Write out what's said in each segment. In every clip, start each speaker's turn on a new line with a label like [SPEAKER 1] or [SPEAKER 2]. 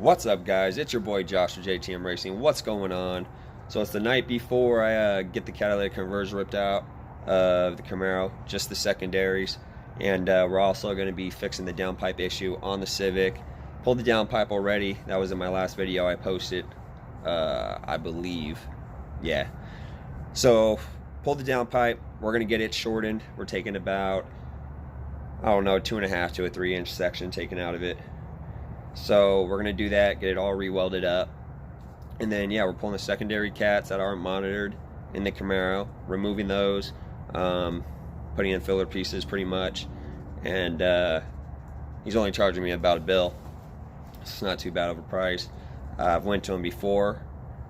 [SPEAKER 1] What's up, guys? It's your boy Josh from JTM Racing. What's going on? So it's the night before I get the catalytic conversion ripped out of the Camaro, just the secondaries, and we're also going to be fixing the downpipe issue on the Civic. Pulled the downpipe already. That was in my last video I posted, I believe. Yeah. So pulled the downpipe. We're going to get it shortened. We're taking about, I don't know, 2.5 to a 3-inch section taken out of it. So we're gonna do that, get it all re-welded up, and then yeah, we're pulling the secondary cats that aren't monitored in the Camaro, removing those, putting in filler pieces pretty much, and he's only charging me about a bill. It's not too bad of a price. I've went to him before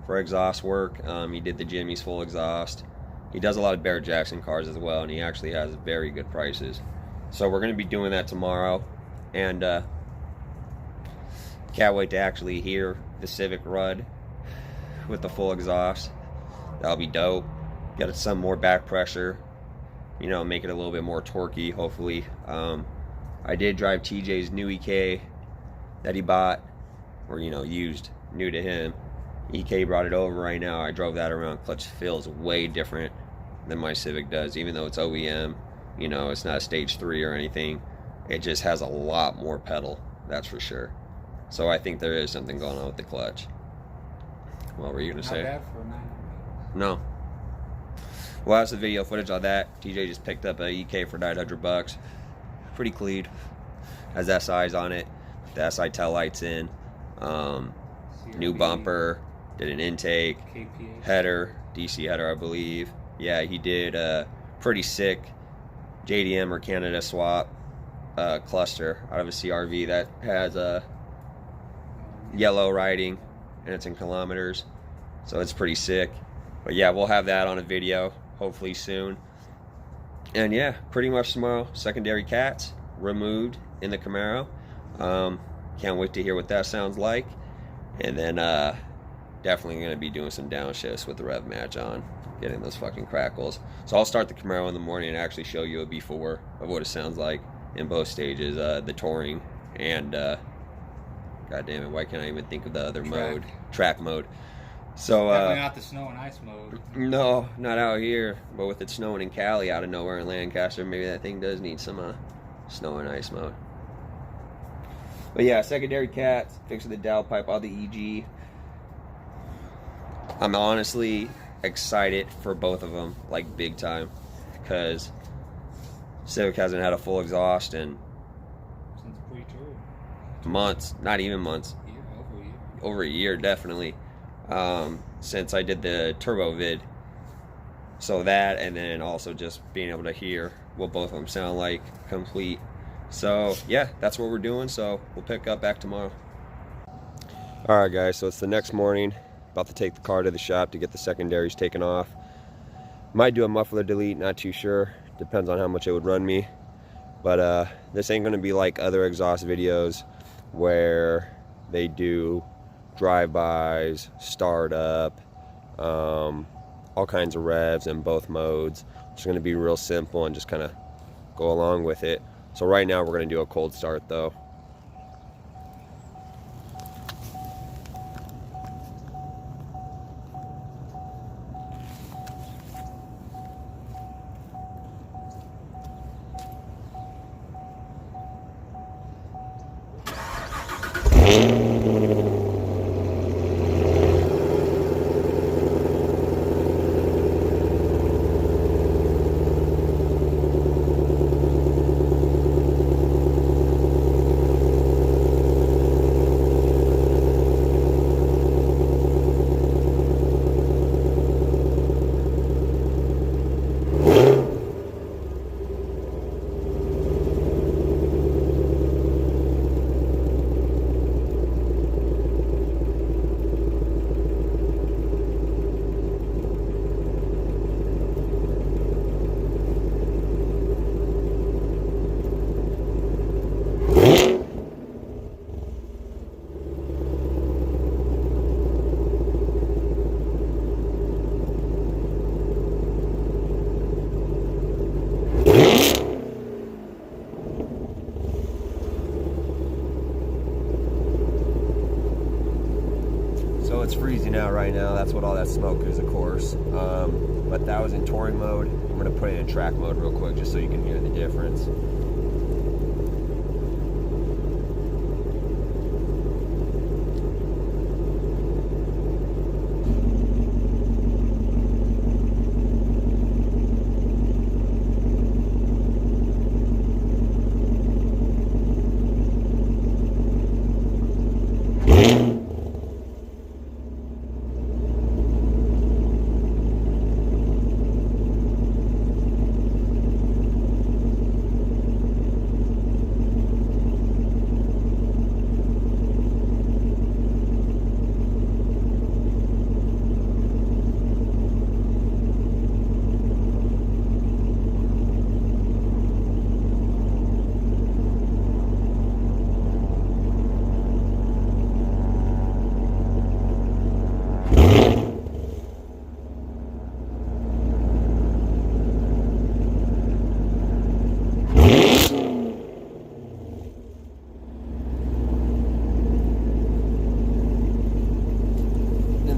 [SPEAKER 1] for exhaust work. He did the Jimmy's full exhaust. He does a lot of Barrett Jackson cars as well, and he actually has very good prices. So we're gonna be doing that tomorrow, and can't wait to actually hear the Civic run with the full exhaust. That'll be dope. Get some more back pressure, you know, make it a little bit more torquey, hopefully. I did drive TJ's new EK that he bought, or, you know, used, new to him. EK brought it over right now. I drove that around. Clutch feels way different than my Civic does, even though it's OEM. You know, it's not a stage 3 or anything. It just has a lot more pedal, that's for sure. So I think there is something going on with the clutch. What were you gonna say?
[SPEAKER 2] Not bad for 900.
[SPEAKER 1] No. Well, that's the video footage on that. TJ just picked up a EK for 900 bucks. Pretty clean. Has SIs on it. The SI tail lights in. New bumper. Did an intake.
[SPEAKER 2] KPH.
[SPEAKER 1] Header. DC header, I believe. Yeah, he did a pretty sick JDM or Canada swap cluster out of a CRV that has a yellow writing, and it's in kilometers, so it's pretty sick. But yeah, we'll have that on a video hopefully soon. And yeah, pretty much tomorrow, secondary cats removed in the Camaro. Can't wait to hear what that sounds like. And then definitely gonna be doing some downshifts with the rev match on, getting those fucking crackles. So I'll start the Camaro in the morning and actually show you a before of what it sounds like in both stages, the touring and God damn it, why can't I even think of the other mode? Track mode. So
[SPEAKER 2] definitely not the snow and ice mode.
[SPEAKER 1] No, not out here. But with it snowing in Cali out of nowhere in Lancaster, maybe that thing does need some snow and ice mode. But yeah, secondary cats, fixing the downpipe on the EG. I'm honestly excited for both of them, like big time, because Civic hasn't had a full exhaust in months, not even months, over a year definitely, since I did the turbo vid. So that, and then also just being able to hear what both of them sound like complete. So yeah, that's what we're doing. So we'll pick up back tomorrow. All right guys, so it's the next morning, about to take the car to the shop to get the secondaries taken off. Might do a muffler delete, not too sure, depends on how much it would run me. But this ain't gonna be like other exhaust videos where they do drive-bys, startup, all kinds of revs in both modes. It's going to be real simple and just kind of go along with it. So right now we're going to do a cold start though. So it's freezing out right now. That's what all that smoke is, of course. But that was in touring mode. I'm gonna put it in track mode real quick just so you can hear the difference.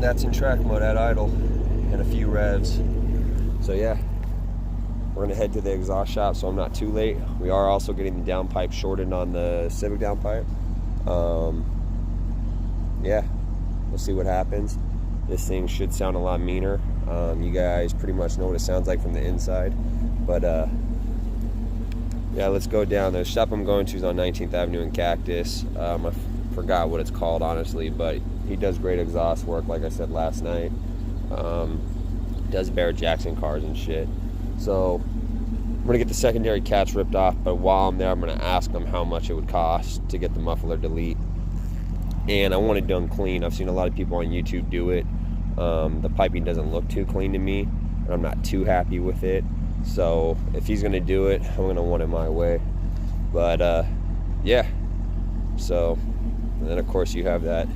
[SPEAKER 1] That's in track mode at idle and a few revs. So yeah, we're gonna head to the exhaust shop so I'm not too late. We are also getting the downpipe shortened on the Civic downpipe. Yeah, we'll see what happens. This thing should sound a lot meaner. You guys pretty much know what it sounds like from the inside, but yeah, let's go down. The shop I'm going to is on 19th Avenue in Cactus. I forgot what it's called honestly, but he does great exhaust work, like I said last night. Does Barrett Jackson cars and shit. So I'm gonna get the secondary cats ripped off, but while I'm there, I'm gonna ask him how much it would cost to get the muffler delete. And I want it done clean. I've seen a lot of people on YouTube do it. The piping doesn't look too clean to me, and I'm not too happy with it. So if he's gonna do it, I'm gonna want it my way. But yeah. So, and then of course you have that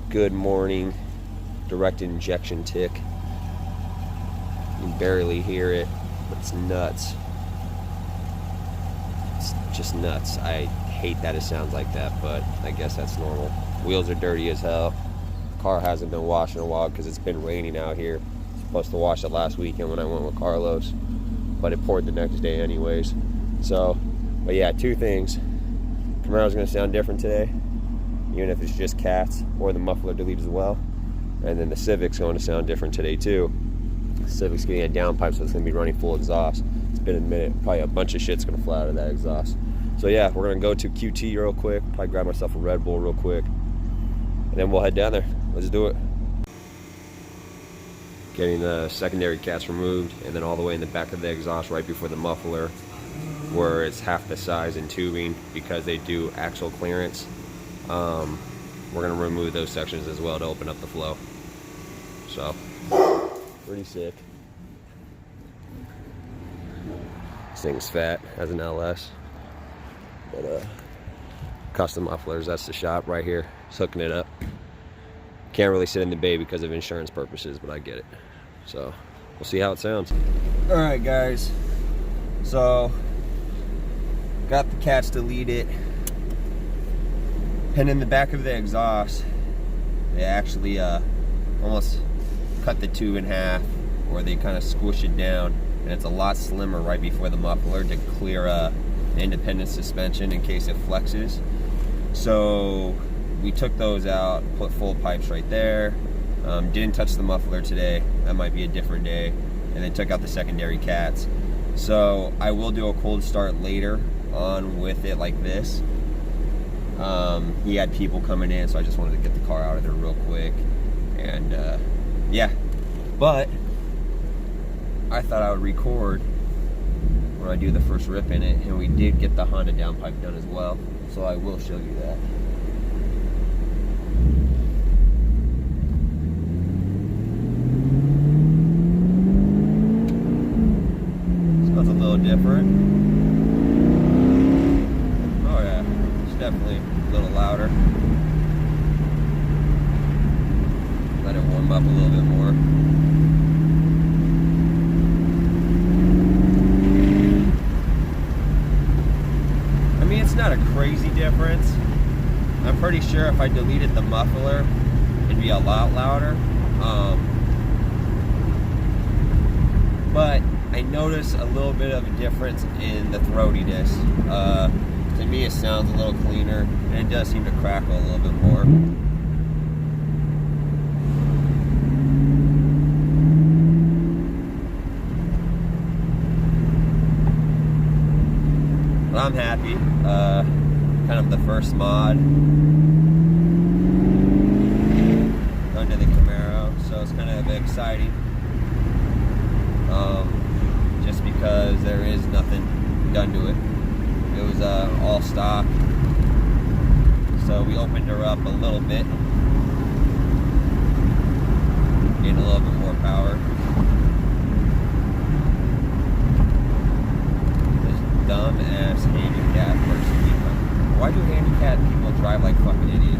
[SPEAKER 1] good morning direct injection tick. You can barely hear it, but it's nuts. It's just nuts. I hate that it sounds like that, but I guess that's normal. Wheels are dirty as hell. Car hasn't been washed in a while because it's been raining out here. Supposed to wash it last weekend when I went with Carlos, but it poured the next day anyways. So, but yeah, two things. Camaro's gonna sound different today, even if it's just cats or the muffler delete as well. And then the Civic's going to sound different today too. The Civic's getting a downpipe, so it's going to be running full exhaust. It's been a minute. Probably a bunch of shit's going to fly out of that exhaust. So yeah, we're going to go to QT real quick. Probably grab myself a Red Bull real quick. And then we'll head down there. Let's do it. Getting the secondary cats removed, and then all the way in the back of the exhaust right before the muffler, where it's half the size in tubing because they do axle clearance. We're gonna remove those sections as well to open up the flow. So, pretty sick. This thing's fat, has an LS. But custom mufflers, that's the shop right here. It's hooking it up. Can't really sit in the bay because of insurance purposes, but I get it. So, we'll see how it sounds. Alright guys, so got the cats deleted. And in the back of the exhaust, they actually almost cut the tube in half, or they kind of squish it down, and it's a lot slimmer right before the muffler to clear the independent suspension in case it flexes. So we took those out, put full pipes right there. Didn't touch the muffler today. That might be a different day. And then took out the secondary cats. So I will do a cold start later on with it like this. He had people coming in, so I just wanted to get the car out of there real quick. And yeah, but I thought I would record when I do the first rip in it, and we did get the Honda downpipe done as well, so I will show you that. Sounds a little different. Oh yeah, it's definitely a little louder. Let it warm up a little bit more. I mean, it's not a crazy difference. I'm pretty sure if I deleted the muffler, it'd be a lot louder. But I notice a little bit of a difference in the throatiness. To me, it sounds a little cleaner, and it does seem to crackle a little bit more. But I'm happy. Kind of the first mod under the Camaro, so it's kind of exciting. Just because there is nothing done to it. It was all stock, so we opened her up a little bit, getting a little bit more power. This dumb-ass handicap person. Why do handicapped people drive like fucking idiots?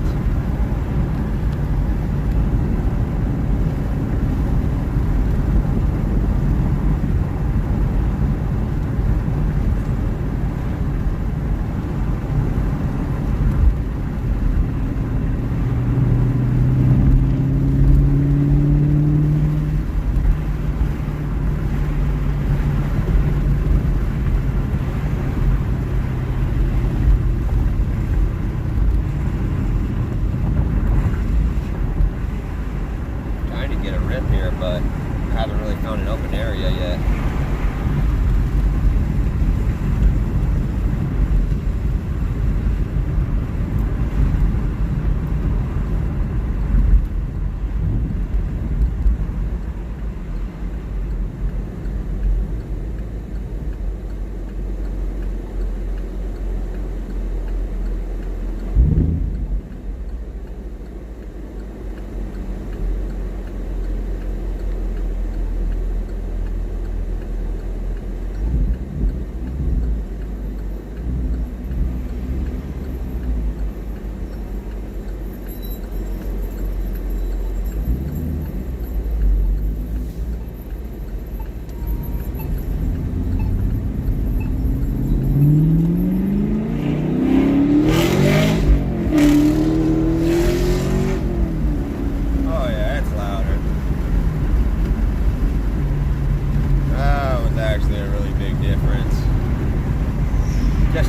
[SPEAKER 1] But I haven't really found an open area yet.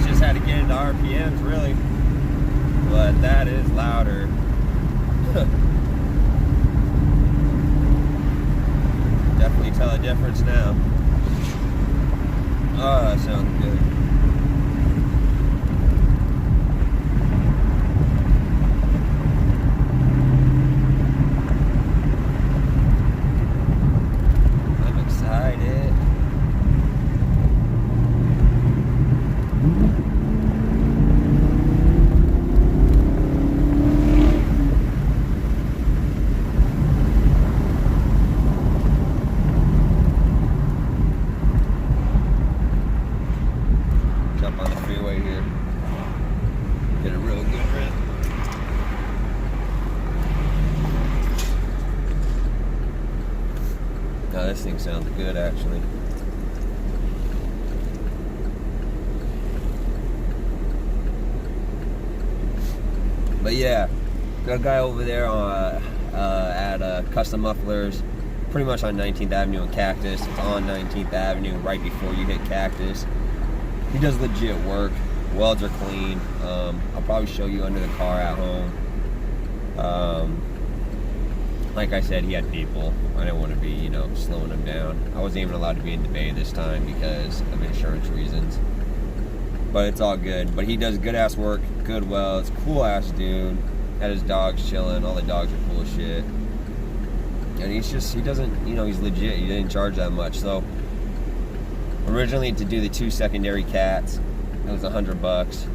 [SPEAKER 1] Just had to get into RPMs really, but that is louder. Definitely tell a difference now. Oh, that sounds good. I'm excited. Jump on the freeway here. Get a real good rip. Now this thing sounds good actually. But yeah, got a guy over there on, at Custom Mufflers, pretty much on 19th Avenue and Cactus. It's on 19th Avenue right before you hit Cactus. He does legit work. Welds are clean. I'll probably show you under the car at home. Like I said, he had people. I didn't want to be, slowing him down. I wasn't even allowed to be in the bay this time because of insurance reasons. But it's all good. But he does good ass work, good welds, cool ass dude. Had his dogs chilling. All the dogs are cool as shit. And he doesn't, he's legit. He didn't charge that much. So originally to do the 2 secondary cats, it was $100.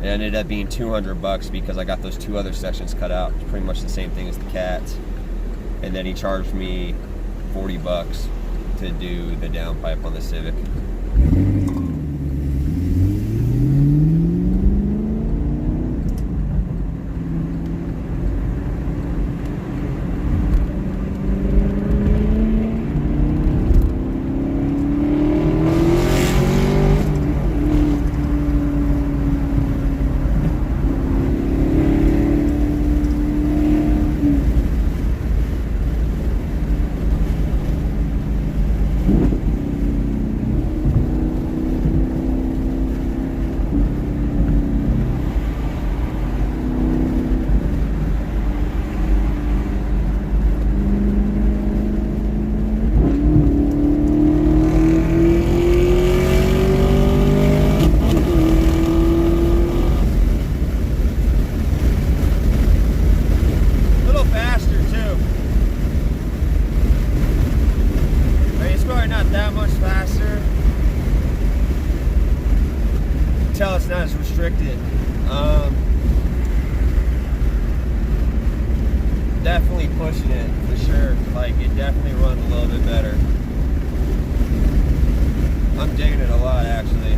[SPEAKER 1] It ended up being $200 because I got those 2 other sections cut out. It's pretty much the same thing as the cats. And then he charged me $40 to do the downpipe on the Civic. pushing it for sure. Like, it definitely runs a little bit better. I'm digging it a lot, actually.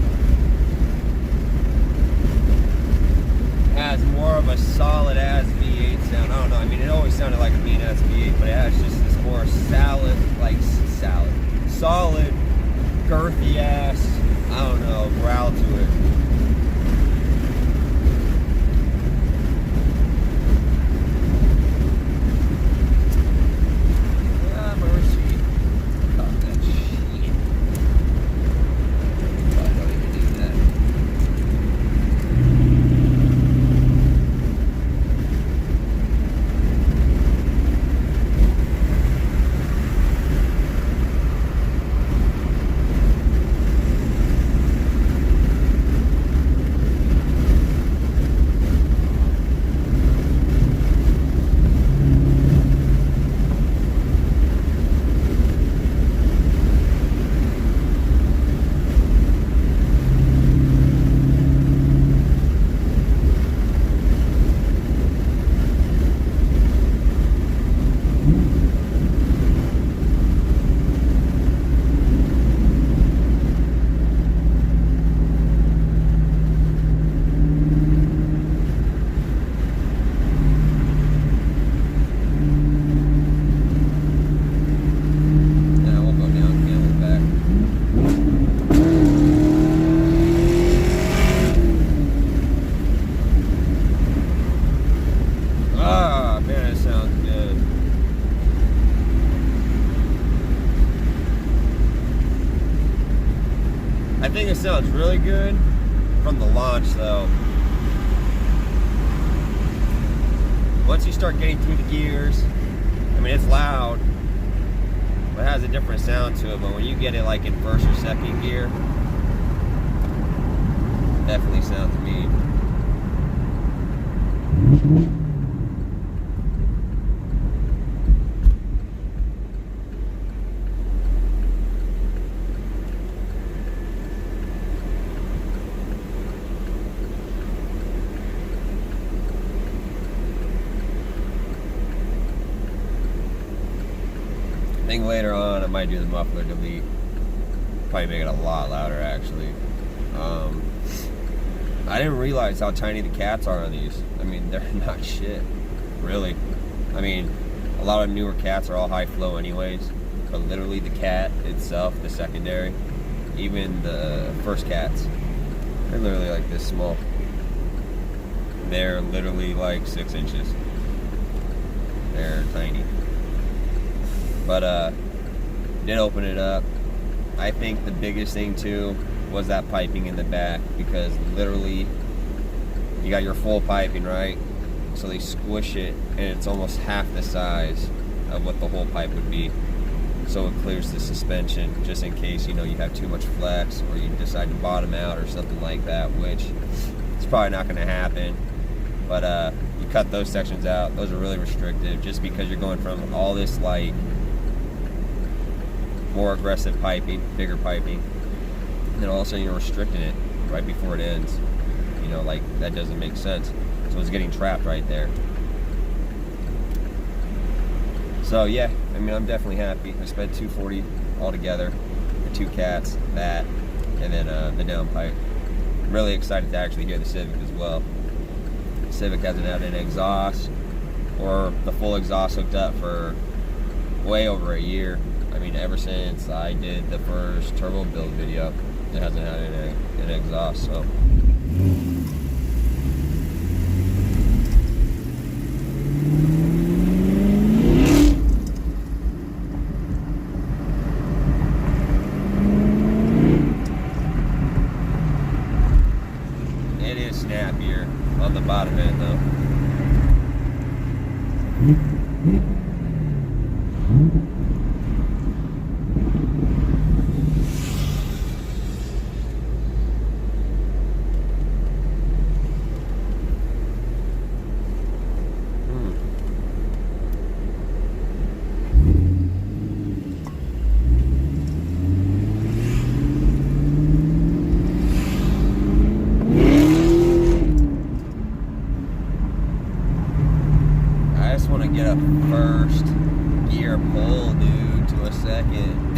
[SPEAKER 1] It has more of a solid ass V8 sound. I don't know. I mean, it always sounded like a mean ass V8, but it has just this more solid, girthy ass, I don't know, growl to it. I think it sounds really good from the launch though. Once you start getting through the gears, I mean, it's loud, but it has a different sound to it. But when you get it like in first or second gear, it definitely sounds mean. I think later on I might do the muffler delete. Probably make it a lot louder actually. I didn't realize how tiny the cats are on these. I mean, they're not shit, really. I mean, a lot of newer cats are all high flow anyways, but literally the cat itself, the secondary, even the first cats, they're literally like this small. They're literally like 6 inches. They're tiny. But did open it up. I think the biggest thing too was that piping in the back, because literally you got your full piping, right? So they squish it and it's almost half the size of what the whole pipe would be. So it clears the suspension just in case, you know, you have too much flex or you decide to bottom out or something like that, which it's probably not going to happen. But you cut those sections out. Those are really restrictive just because you're going from all this like more aggressive piping, bigger piping, and then all of a sudden you're restricting it right before it ends. You know, like, that doesn't make sense. So it's getting trapped right there. So yeah, I mean, I'm definitely happy. I spent $240 altogether, the 2 cats, that, and then the downpipe. I'm really excited to actually hear the Civic as well. The Civic hasn't had an exhaust or the full exhaust hooked up for way over a year. I mean, ever since I did the first turbo build video, it hasn't had an exhaust, so. It is snappier on the bottom end though. I just want to get a first gear pull, dude, to a second.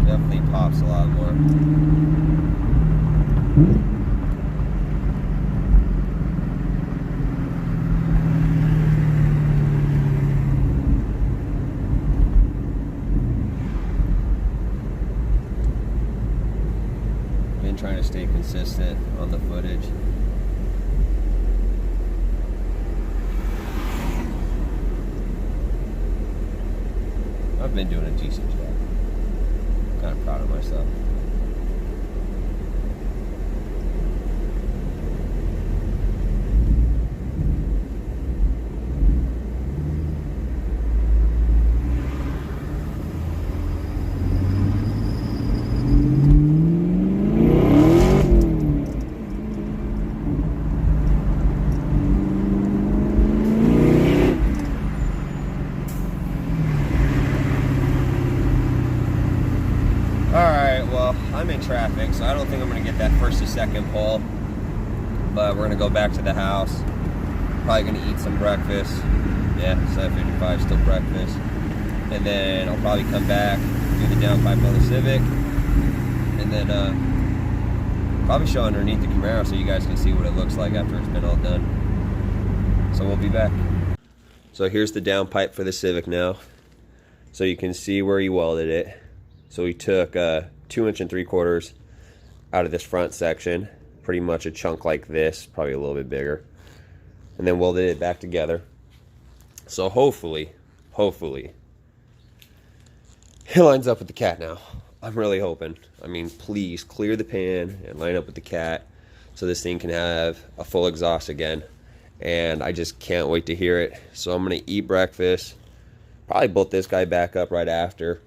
[SPEAKER 1] Definitely pops a lot more. Been trying to stay consistent on the footage. I've been doing a decent job. Kind of proud of myself. Alright, well, I'm in traffic, so I don't think I'm going to get that first or second pull. But we're going to go back to the house. Probably going to eat some breakfast. Yeah, 7:55, still breakfast. And then I'll probably come back, do the downpipe on the Civic. And then probably show underneath the Camaro so you guys can see what it looks like after it's been all done. So we'll be back. So here's the downpipe for the Civic now. So you can see where he welded it. So we took 2 3/4 inch out of this front section, pretty much a chunk like this, probably a little bit bigger, and then welded it back together. So hopefully, it lines up with the cat now. I'm really hoping. I mean, please clear the pan and line up with the cat so this thing can have a full exhaust again. And I just can't wait to hear it. So I'm gonna eat breakfast, probably bolt this guy back up right after.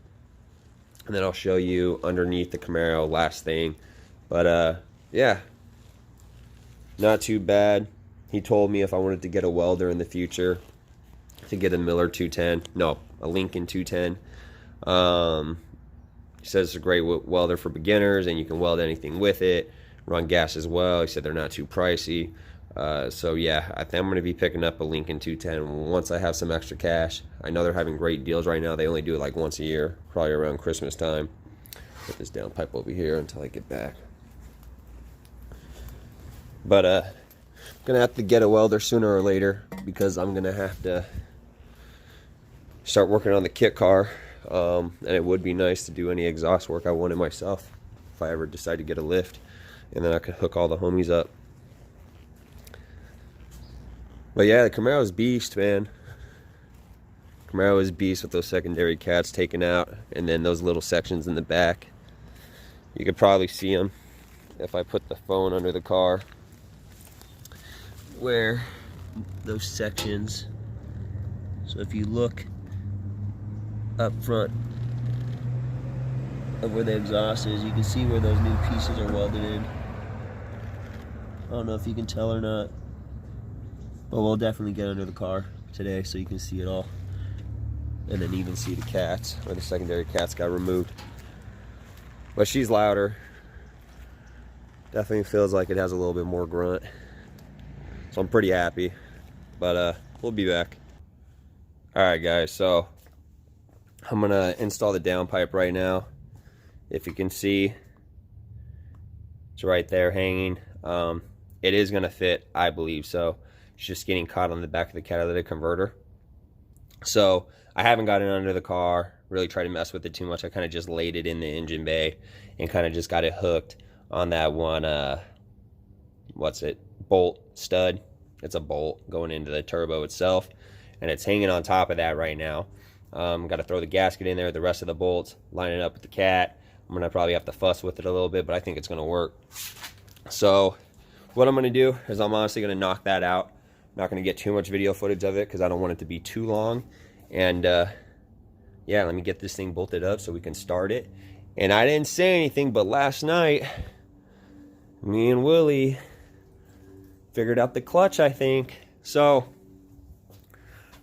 [SPEAKER 1] And then I'll show you underneath the Camaro last thing. But yeah, not too bad. He told me if I wanted to get a welder in the future to get a Miller 210. No, a Lincoln 210. He says it's a great welder for beginners and you can weld anything with it. Run gas as well. He said they're not too pricey. So yeah, I think I'm going to be picking up a Lincoln 210 once I have some extra cash. I know they're having great deals right now. They only do it like once a year, probably around Christmas time. Put this downpipe over here until I get back. But I'm going to have to get a welder sooner or later because I'm going to have to start working on the kit car. And it would be nice to do any exhaust work I wanted myself if I ever decide to get a lift. And then I could hook all the homies up. But yeah, the Camaro is beast, man. Camaro is beast with those secondary cats taken out, and then those little sections in the back. You could probably see them if I put the phone under the car, where those sections. So if you look up front of where the exhaust is, you can see where those new pieces are welded in. I don't know if you can tell or not. But we'll definitely get under the car today so you can see it all. And then even see the cats, where the secondary cats got removed. But she's louder. Definitely feels like it has a little bit more grunt. So I'm pretty happy. But we'll be back. Alright guys, so I'm gonna install the downpipe right now. If you can see, it's right there hanging. It is gonna fit, I believe so. It's just getting caught on the back of the catalytic converter. So I haven't got it under the car, really tried to mess with it too much. I kind of just laid it in the engine bay and kind of just got it hooked on that one, bolt stud. It's a bolt going into the turbo itself, and it's hanging on top of that right now. Got to throw the gasket in there, the rest of the bolts, line it up with the cat. I'm going to probably have to fuss with it a little bit, but I think it's going to work. So what I'm going to do is I'm honestly going to knock that out. Not going to get too much video footage of it because I don't want it to be too long. And yeah, let me get this thing bolted up so we can start it. And I didn't say anything, but last night, me and Willie figured out the clutch, I think. So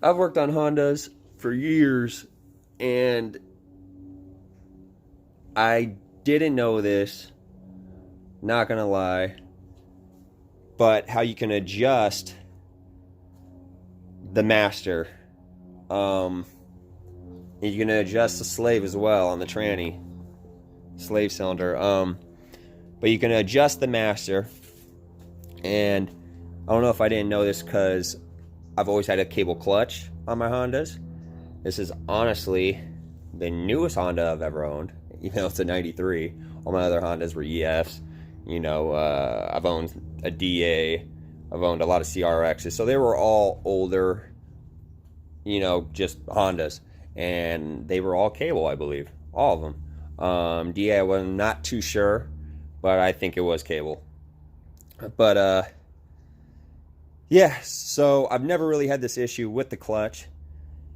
[SPEAKER 1] I've worked on Hondas for years, and I didn't know this, not gonna lie, but how you can adjust the master. You can adjust the slave as well on the tranny, slave cylinder. But you can adjust the master, and I don't know if I didn't know this because I've always had a cable clutch on my Hondas. This is honestly the newest Honda I've ever owned, even though it's a 93. All my other Hondas were EFs. You know, I've owned a DA. I've owned a lot of CRXs. So they were all older, you know, just Hondas. And they were all cable, I believe. All of them. DA, I was not too sure, but I think it was cable. But, yeah, so I've never really had this issue with the clutch.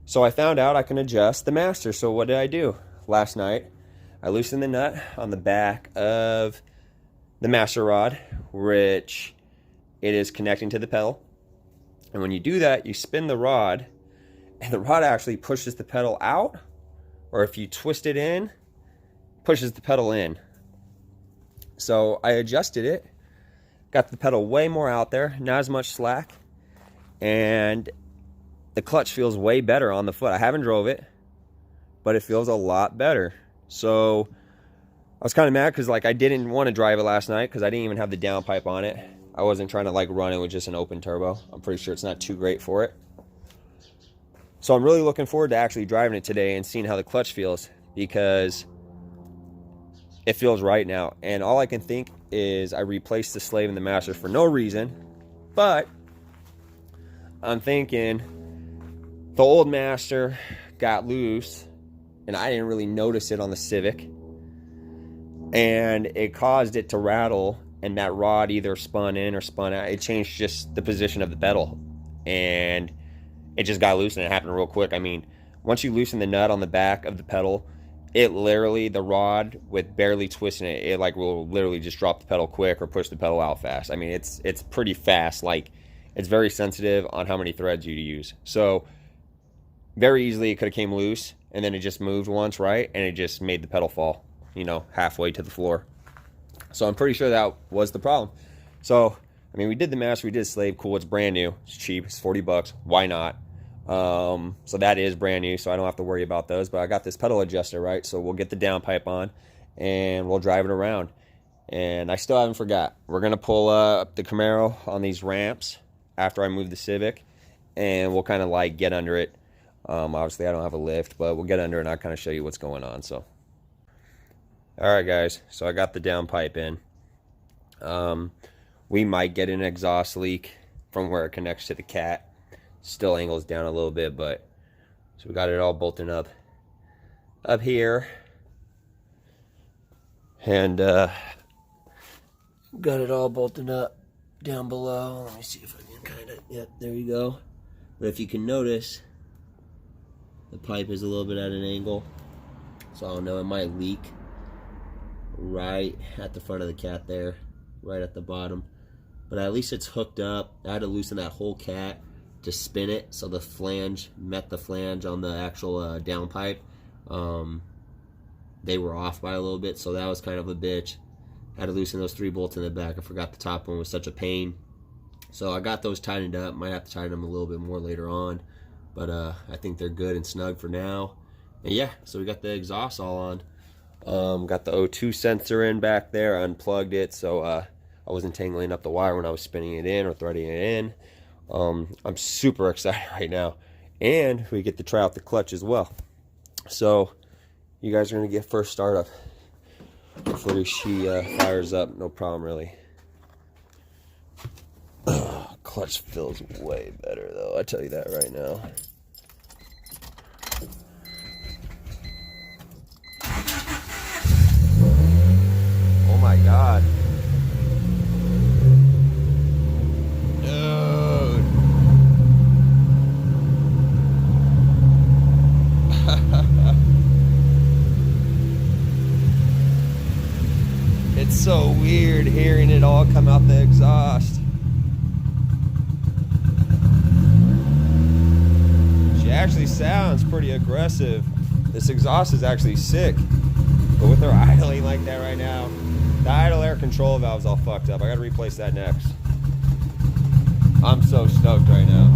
[SPEAKER 1] So I found out I can adjust the master. So what did I do? Last night, I loosened the nut on the back of the master rod, which it is connecting to the pedal. And when you do that, you spin the rod, and the rod actually pushes the pedal out, or if you twist it in, pushes the pedal in. So I adjusted it, got the pedal way more out there, not as much slack, and the clutch feels way better on the foot. I haven't drove it, but it feels a lot better. So I was kind of mad because like I didn't want to drive it last night because I didn't even have the downpipe on it. I wasn't trying to like run it with just an open turbo. I'm pretty sure it's not too great for it. So I'm really looking forward to actually driving it today and seeing how the clutch feels, because it feels right now. And all I can think is I replaced the slave and the master for no reason, but I'm thinking the old master got loose and I didn't really notice it on the Civic, and it caused it to rattle, and that rod either spun in or spun out. It changed just the position of the pedal, and it just got loose, and it happened real quick. I mean, once you loosen the nut on the back of the pedal, it literally, the rod with barely twisting it, it like will literally just drop the pedal quick or push the pedal out fast. I mean, it's pretty fast. Like, it's very sensitive on how many threads you use. So very easily it could have came loose, and then it just moved once, right? And it just made the pedal fall, you know, halfway to the floor. So I'm pretty sure that was the problem. So, I mean, we did the master, we did slave, cool, it's brand new, it's cheap, it's 40 bucks, why not? So that is brand new, so I don't have to worry about those. But I got this pedal adjuster, right? So we'll get the downpipe on, and we'll drive it around. And I still haven't forgot. We're going to pull up the Camaro on these ramps after I move the Civic, and we'll kind of like get under it. Obviously, I don't have a lift, but we'll get under it, and I'll kind of show you what's going on. So, all right, guys. So I got the downpipe in. We might get an exhaust leak from where it connects to the cat. Still angles down a little bit, but so we got it all bolted up here, and got it all bolted up down below. Let me see if I can kind of, yep, there you go. But if you can notice, the pipe is a little bit at an angle, so I don't know, it might leak right at the front of the cat there, right at the bottom, but at least it's hooked up. I had to loosen that whole cat to spin it, so the flange met the flange on the actual downpipe. They were off by a little bit, so that was kind of a bitch. Had to loosen those 3 bolts in the back. I forgot the top one was such a pain. So I got those tightened up. Might have to tighten them a little bit more later on, but I think they're good and snug for now. And yeah, so we got the exhaust all on. Got the O2 sensor in back there. I unplugged it, so I wasn't tangling up the wire when I was spinning it in or threading it in. I'm super excited right now, and we get to try out the clutch as well. So you guys are going to get first startup. Hopefully she fires up, no problem really. Clutch feels way better though, I tell you that right now. Oh my god. It's so weird hearing it all come out the exhaust. She actually sounds pretty aggressive. This exhaust is actually sick. But with her idling like that right now, the idle air control valve's all fucked up. I gotta replace that next. I'm so stoked right now.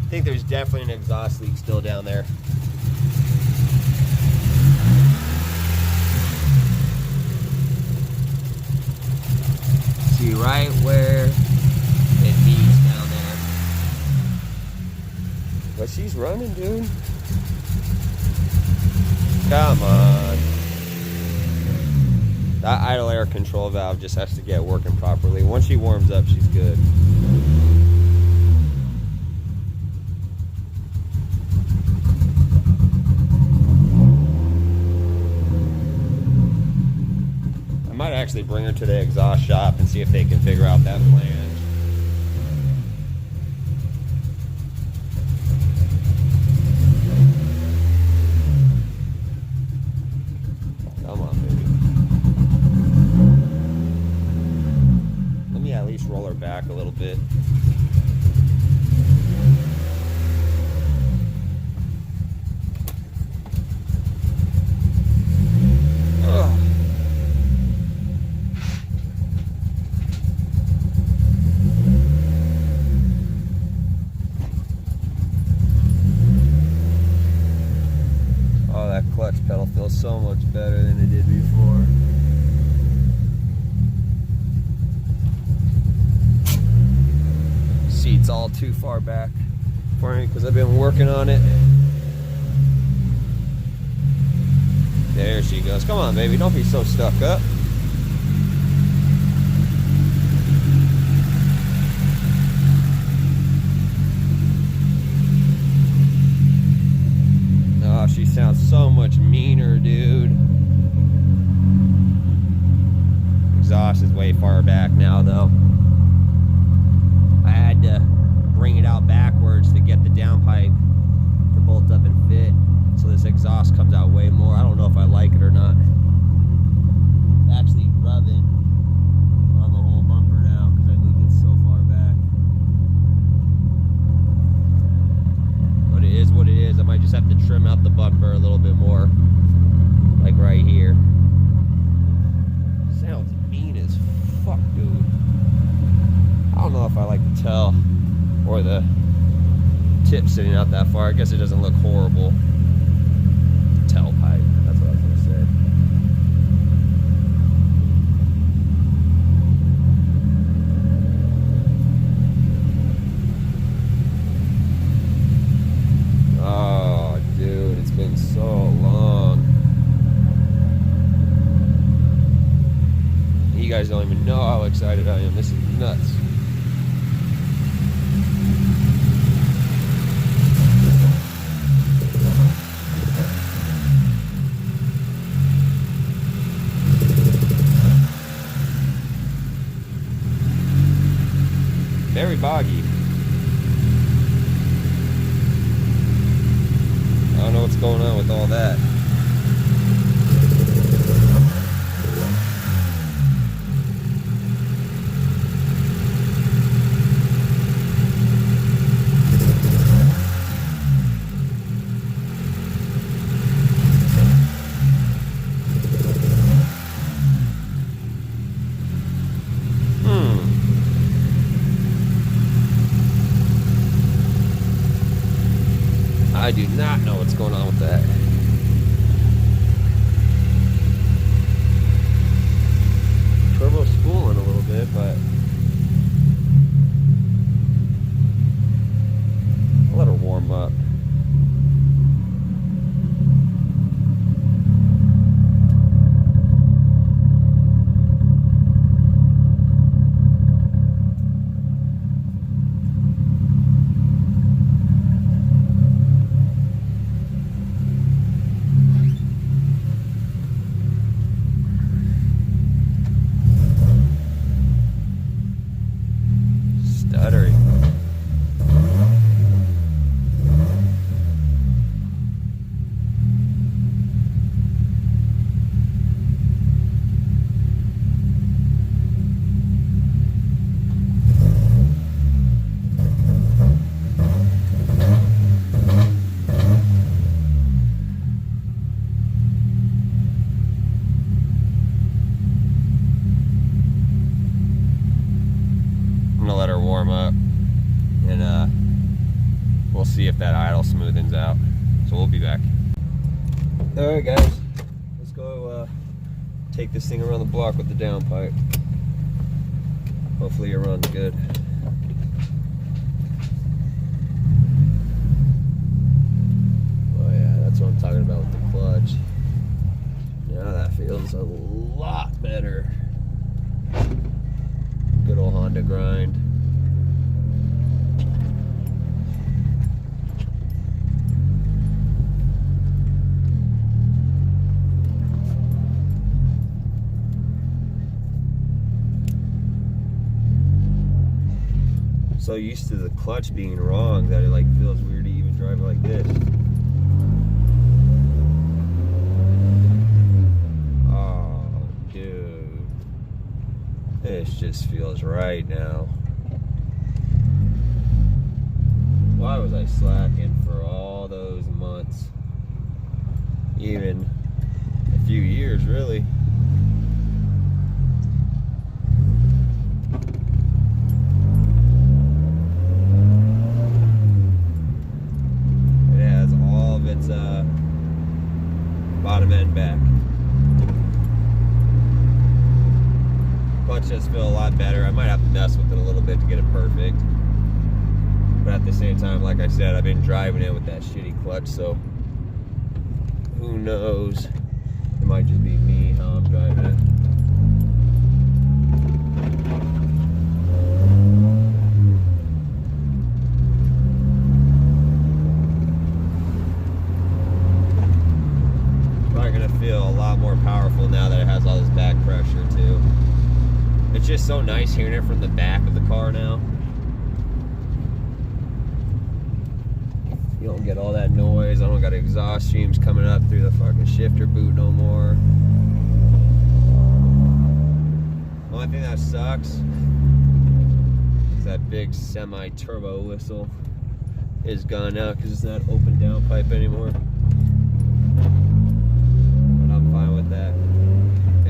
[SPEAKER 1] I think there's definitely an exhaust leak still down there. See right where it meets down there. But she's running, dude. Come on. That idle air control valve just has to get working properly. Once she warms up, she's good. I might actually bring her to the exhaust shop and see if they can figure out that flange. Come on, baby. Let me at least roll her back a little bit. Ugh. That clutch pedal feels so much better than it did before. Seat's all too far back for me because I've been working on it. There she goes. Come on, baby. Don't be so stuck up. Oh, she sounds so much meaner, dude. Exhaust is way far back now, though. I had to bring it out backwards to get the downpipe to bolt up and fit. So this exhaust comes out way more. I don't know if I like it or not. It's actually rubbing on the whole bumper now because I moved it so far back. But it is what it is. I might just have to trim out the bumper a little bit more, like right here. Sounds mean as fuck, dude. I don't know if I like the tail or the tip sitting out that far. I guess it doesn't look horrible. Tailpipe, that's what I was gonna say. Oh, dude, it's been so long. You guys don't even know how excited I am. This is nuts. Very boggy. I don't know what's going on with all that. I do not know what's going on with that. Turbo spooling a little bit, but I'll let her warm up. see if that idle smoothens out. So we'll be back. All right, guys, let's go take this thing around the block with the downpipe. Hopefully it runs good. Oh yeah, that's what I'm talking about with the clutch. Now that feels a lot better. Good old Honda grind. So used to the clutch being wrong that it like feels weird to even drive it like this. Oh, dude. This just feels right now. Why was I slacking for all those months? Even a few years, really. It's bottom end back. Clutch does feel a lot better. I might have to mess with it a little bit to get it perfect. But at the same time, like I said, I've been driving it with that shitty clutch, so who knows? It might just be me how I'm driving it. Feel a lot more powerful now that it has all this back pressure too. It's just so nice hearing it from the back of the car now. You don't get all that noise. I don't got exhaust streams coming up through the fucking shifter boot no more. The only thing that sucks is that big semi-turbo whistle is gone now because it's not open downpipe anymore. Fine with that.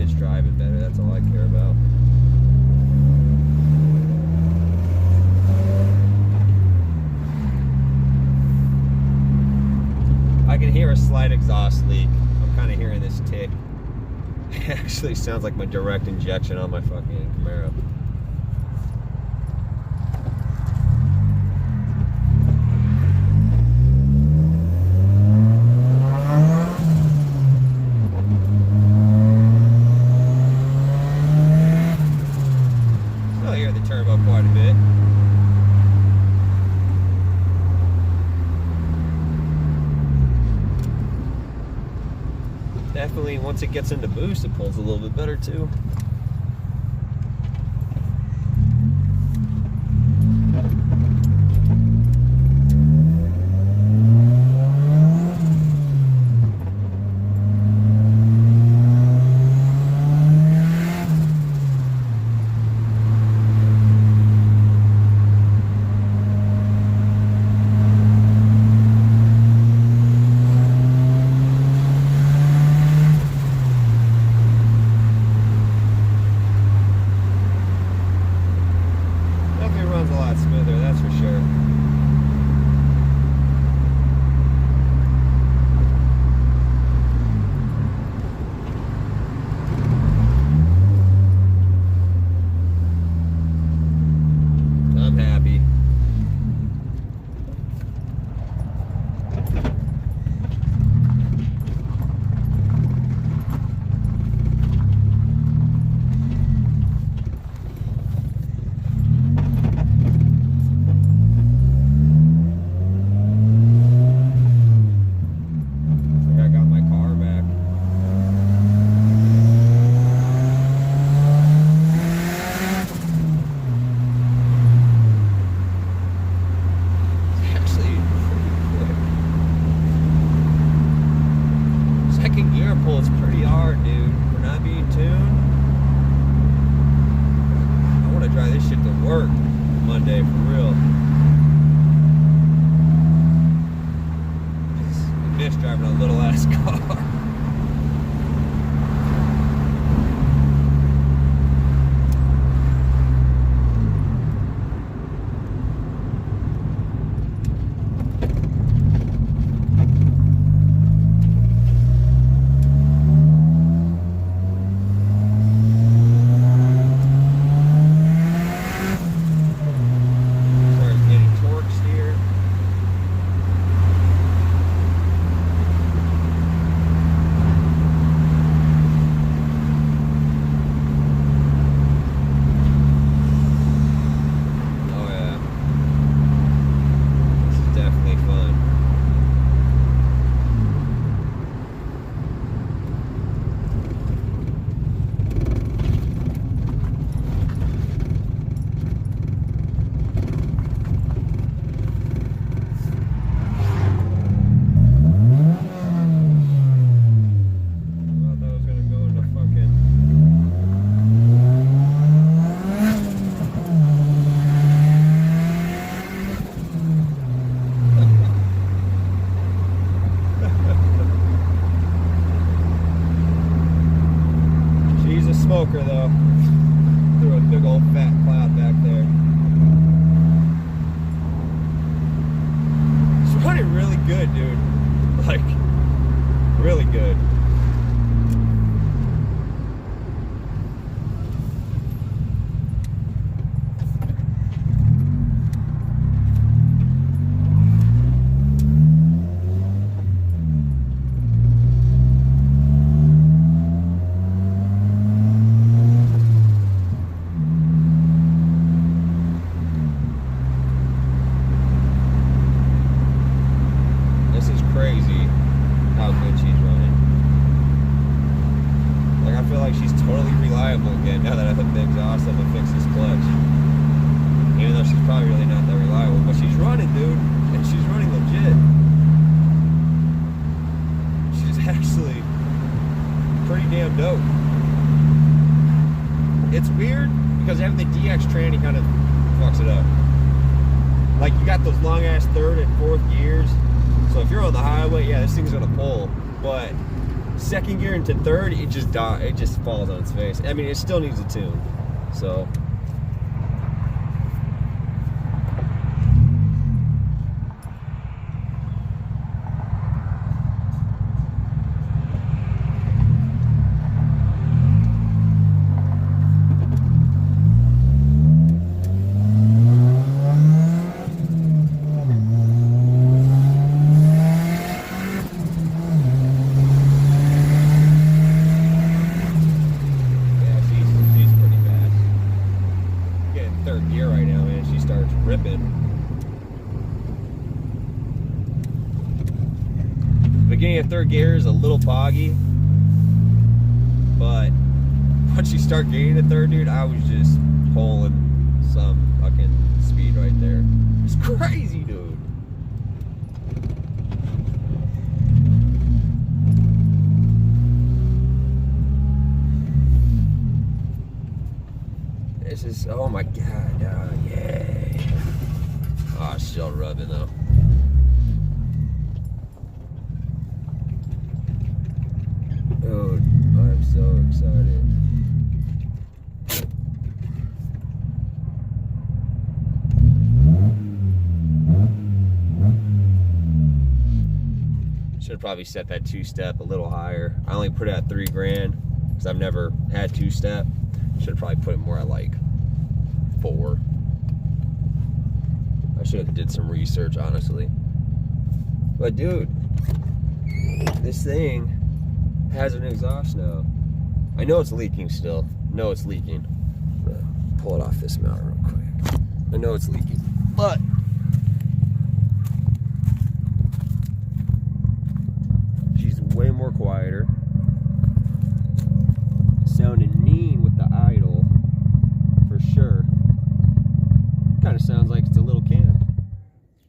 [SPEAKER 1] It's driving better. That's all I care about. I can hear a slight exhaust leak. I'm kind of hearing this tick. It actually sounds like my direct injection on my fucking Camaro. Turbo quite a bit. Definitely once it gets into boost it pulls a little bit better too. Monday for real. I miss driving a little ass car. smoker though. Threw a big old fat cloud back there. It's running really good, dude. Like, really good. Crazy how good she's running. Like, I feel like she's totally reliable again now that I hooked the exhaust up and fixed this clutch. Even though she's probably really not that reliable, but she's running, dude, and she's running legit. She's actually pretty damn dope. It's weird because having the DX tranny kind of fucks it up. Like, you got those long ass third and fourth gears. So if you're on the highway, yeah, this thing's gonna pull. But second gear into third, it just falls on its face. I mean, it still needs a tune. So beginning of third gear is a little boggy, but once you start getting to third, dude, I was just pulling some fucking speed right there. It's crazy, dude. This is, oh my god, yeah. Oh, it's still rubbing though. Dude, I'm so excited. Should probably set that two-step a little higher. I only put it at $3,000 because I've never had two-step. Should probably put it more at like 4. I should have did some research, honestly. But dude, this thing has an exhaust now. I know it's leaking still. No, it's leaking. Pull it off this mount real quick. I know it's leaking, but she's way more quieter. Sounding mean with the idle, for sure. Kind of sounds like it's a little Cam.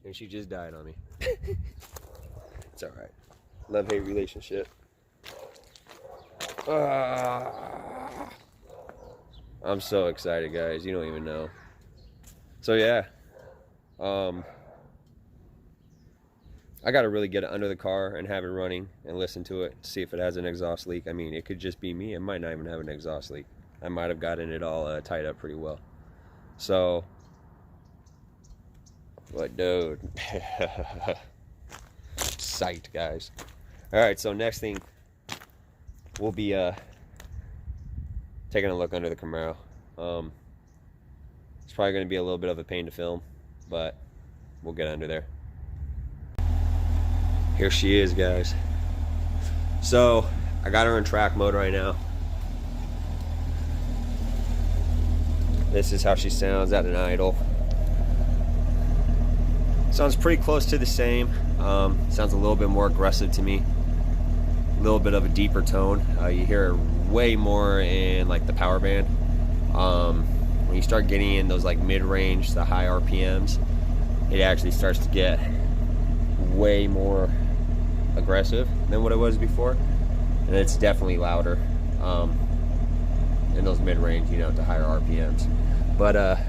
[SPEAKER 1] And she just died on me. It's alright. Love-hate relationship. I'm so excited, guys. You don't even know. So yeah, I gotta really get it under the car and have it running and listen to it to see if it has an exhaust leak. I mean, it could just be me. It might not even have an exhaust leak. I might have gotten it all tied up pretty well. So, but dude, psyched, guys. All right, so next thing, we'll be taking a look under the Camaro. It's probably going to be a little bit of a pain to film, but we'll get under there. Here she is, guys. So I got her in track mode right now. This is how she sounds at an idle. Sounds pretty close to the same. Sounds a little bit more aggressive to me. A little bit of a deeper tone. You hear way more in like the power band. When you start getting in those like mid-range to high RPMs, it actually starts to get way more aggressive than what it was before, and it's definitely louder in those mid-range, you know, to higher RPMs. But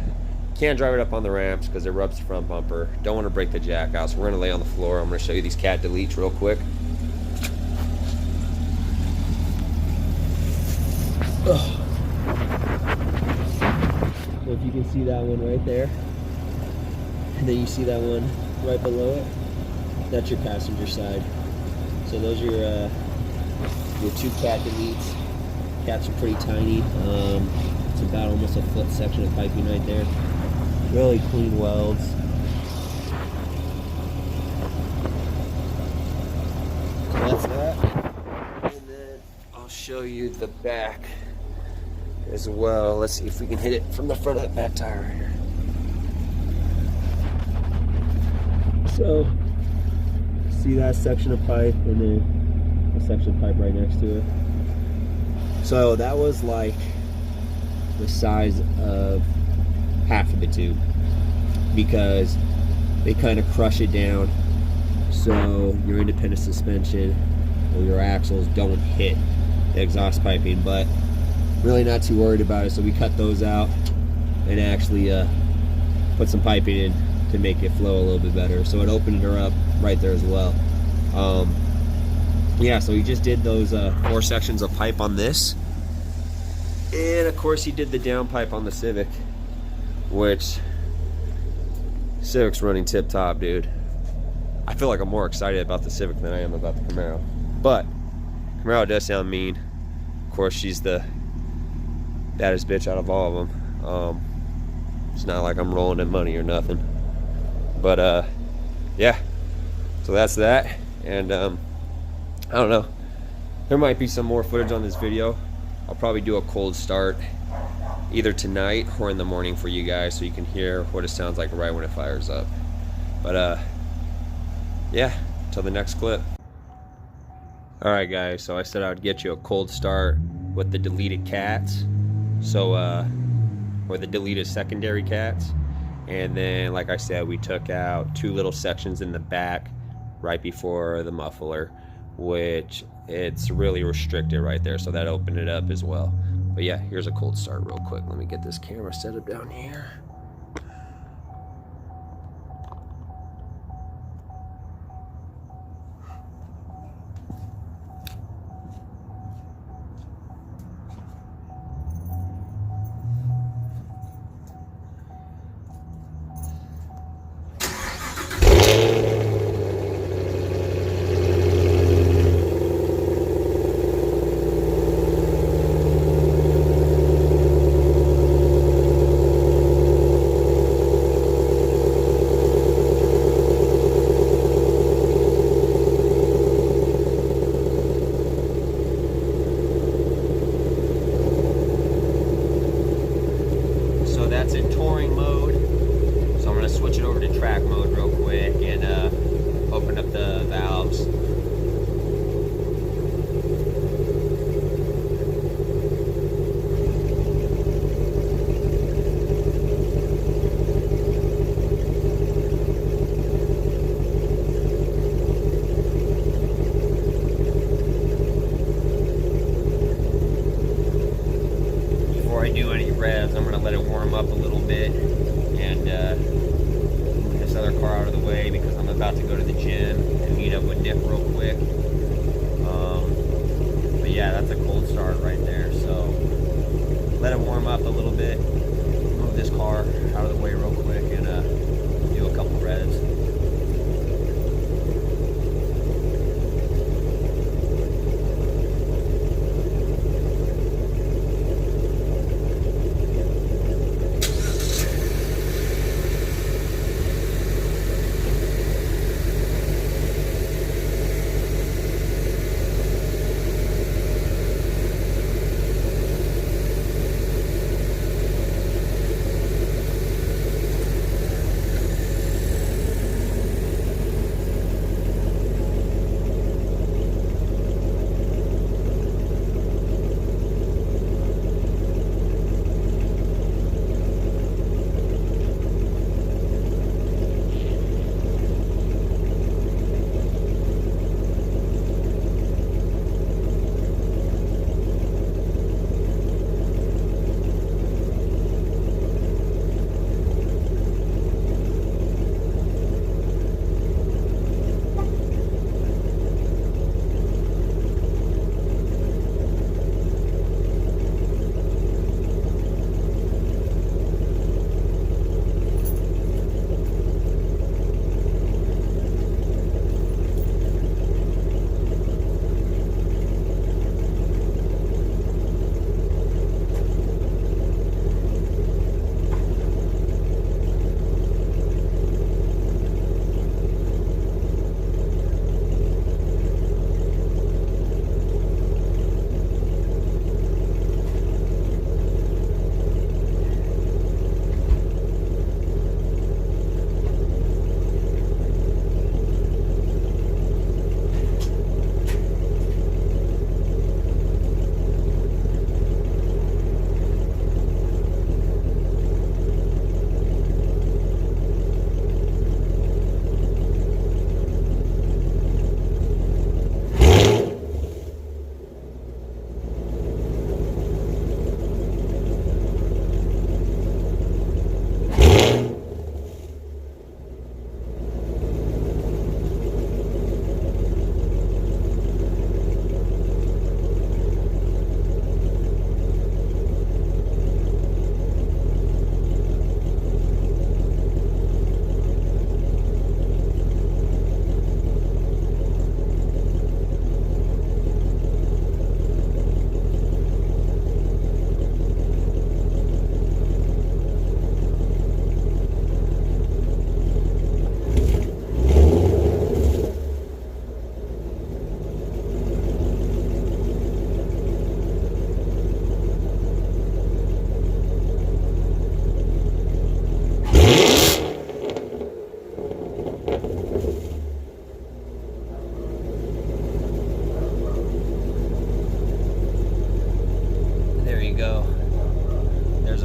[SPEAKER 1] can't drive it up on the ramps because it rubs the front bumper. Don't want to break the jack out, so we're gonna lay on the floor. I'm gonna show you these cat deletes real quick. Ugh. if you can see that one right there. And then you see that one right below it. That's your passenger side. So those are your two cat deletes. Cats are pretty tiny. It's about almost a foot section of piping right there. Really clean welds. So that's that. And then I'll show you the back as well. Let's see if we can hit it from the front of that back tire right here. So, see that section of pipe and then a section of pipe right next to it. So that was like the size of half of the tube, because they kind of crush it down so your independent suspension or your axles don't hit the exhaust piping, but really not too worried about it. So we cut those out and actually put some piping in to make it flow a little bit better. So it opened her up right there as well. Yeah, so he just did those 4 sections of pipe on this, and of course he did the downpipe on the Civic, which Civic's running tip top, dude. I feel like I'm more excited about the Civic than I am about the Camaro, but Camaro does sound mean. Of course, she's the baddest bitch out of all of them. It's not like I'm rolling in money or nothing, but yeah, so that's that. And I don't know, there might be some more footage on this video. I'll probably do a cold start either tonight or in the morning for you guys, so you can hear what it sounds like right when it fires up. But yeah, till the next clip. Alright guys, so I said I'd get you a cold start with the deleted cats, so or the deleted secondary cats. And then, like I said, we took out 2 little sections in the back right before the muffler, which it's really restricted right there, so that opened it up as well. But yeah, here's a cold start real quick. Let me get this camera set up down here. That's in touring mode, so I'm going to switch it over to track mode real quick and open up the valves. Before I do any revs, I'm going to let it warm up a little bit and move this other car out of the way, because I'm about to go to the gym and meet up with Nick real quick. But yeah, that's a cold start right there, so let it warm up a little bit, move this car out of the way real quick, and do a couple revs.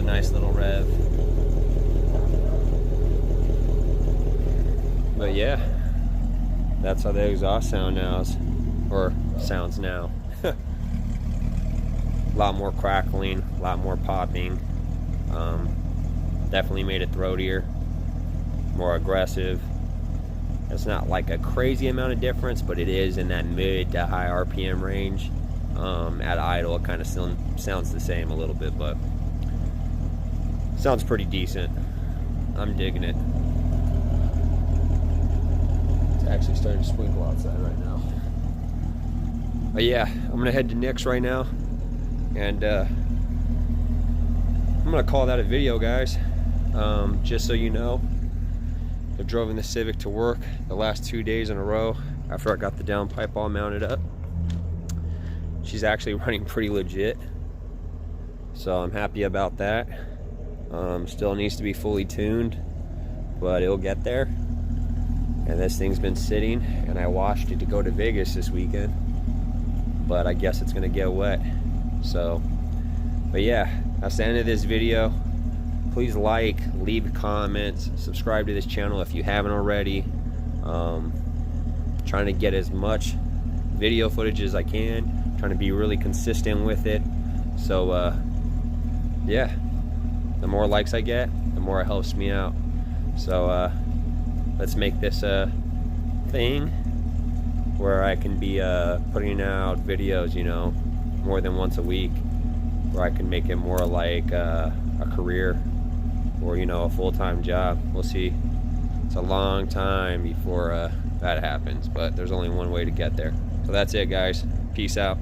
[SPEAKER 1] nice little rev. But yeah, that's how the exhaust sounds now. A lot more crackling, a lot more popping. Definitely made it throatier, more aggressive. It's not like a crazy amount of difference, but it is in that mid to high RPM range. At idle, it kind of still sounds the same a little bit, but sounds pretty decent. I'm digging it. It's actually starting to sprinkle outside right now. But yeah, I'm gonna head to Nick's right now, and I'm gonna call that a video, guys. Just so you know, I've driven the Civic to work the last 2 days in a row after I got the downpipe all mounted up. She's actually running pretty legit, so I'm happy about that. Still needs to be fully tuned, but it'll get there. And this thing's been sitting, and I washed it to go to Vegas this weekend, but I guess it's gonna get wet. So, but yeah, that's the end of this video. Please like, leave comments, subscribe to this channel if you haven't already. Trying to get as much video footage as I can, trying to be really consistent with it. So yeah, the more likes I get, the more it helps me out. So let's make this a thing where I can be putting out videos, you know, more than once a week, where I can make it more like a career, or, you know, a full-time job. We'll see. It's a long time before that happens, but there's only one way to get there. So that's it, guys. Peace out.